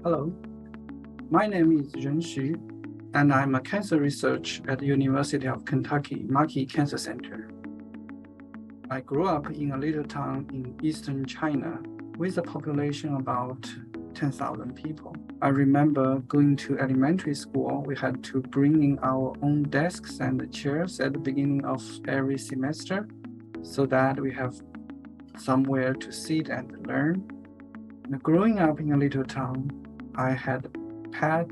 Hello, my name is Ren Xu, and I'm a cancer researcher at the University of Kentucky Markey Cancer Center. I grew up in a little town in eastern China with a population about 10,000 people. I remember going to elementary school. We had to bring in our own desks and chairs at the beginning of every semester so that we have somewhere to sit and learn. And growing up in a little town, I had pet,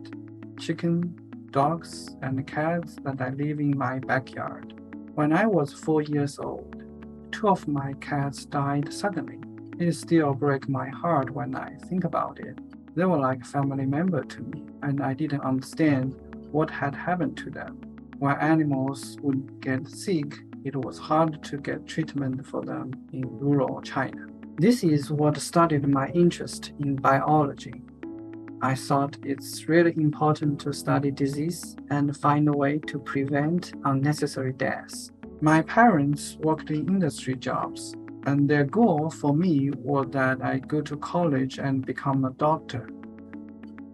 chicken, dogs, and cats that I live in my backyard. When I was 4 years old, 2 of my cats died suddenly. It still breaks my heart when I think about it. They were like a family member to me, and I didn't understand what had happened to them. When animals would get sick, it was hard to get treatment for them in rural China. This is what started my interest in biology. I thought it's really important to study disease and find a way to prevent unnecessary deaths. My parents worked in industry jobs, and their goal for me was that I go to college and become a doctor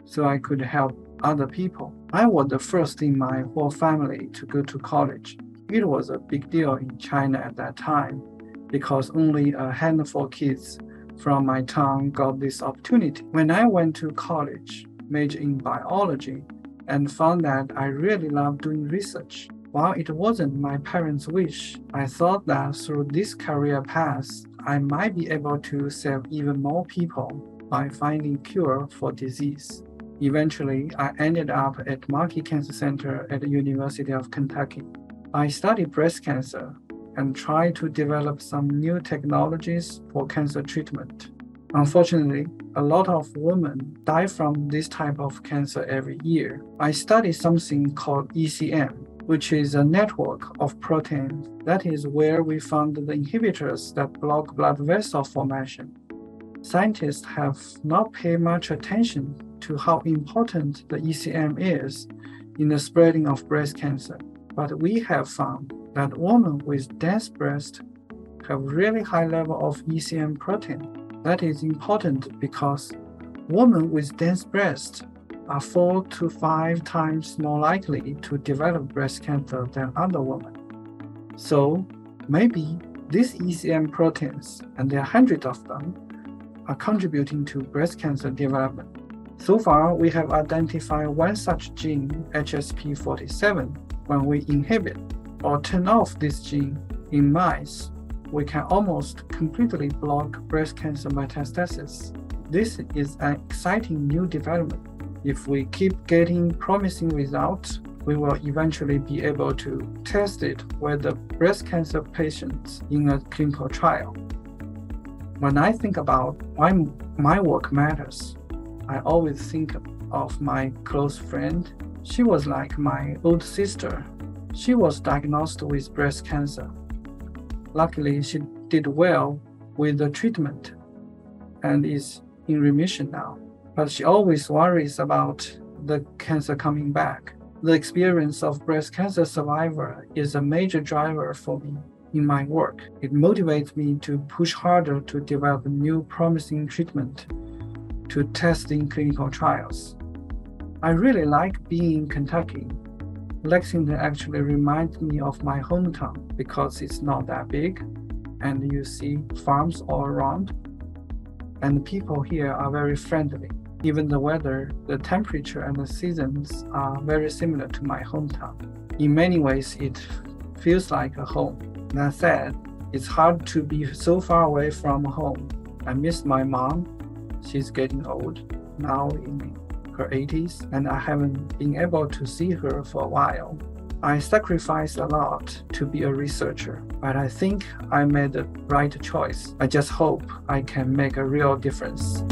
so I could help other people. I was the first in my whole family to go to college. It was a big deal in China at that time because only a handful of kids from my town got this opportunity. When I went to college, majored in biology, and found that I really loved doing research. While it wasn't my parents' wish, I thought that through this career path, I might be able to save even more people by finding cure for disease. Eventually, I ended up at Markey Cancer Center at the University of Kentucky. I studied breast cancer and tried to develop some new technologies for cancer treatment. Unfortunately, a lot of women die from this type of cancer every year. I studied something called ECM, which is a network of proteins. That is where we found the inhibitors that block blood vessel formation. Scientists have not paid much attention to how important the ECM is in the spreading of breast cancer, but we have found that women with dense breasts have really high level of ECM protein. That is important because women with dense breasts are 4 to 5 times more likely to develop breast cancer than other women. So maybe these ECM proteins, and there are hundreds of them, are contributing to breast cancer development. So far, we have identified one such gene, HSP47. When we inhibit or turn off this gene in mice, we can almost completely block breast cancer metastasis. This is an exciting new development. If we keep getting promising results, we will eventually be able to test it with the breast cancer patients in a clinical trial. When I think about why my work matters, I always think of my close friend. She was like my old sister. She was diagnosed with breast cancer. Luckily, she did well with the treatment and is in remission now. But she always worries about the cancer coming back. The experience of breast cancer survivor is a major driver for me in my work. It motivates me to push harder to develop new promising treatment to test in clinical trials. I really like being in Kentucky. Lexington actually reminds me of my hometown because it's not that big and you see farms all around. And the people here are very friendly. Even the weather, the temperature, and the seasons are very similar to my hometown. In many ways, it feels like a home. That said, it's hard to be so far away from home. I miss my mom. She's getting old, now in her 80s, and I haven't been able to see her for a while. I sacrificed a lot to be a researcher, but I think I made the right choice. I just hope I can make a real difference.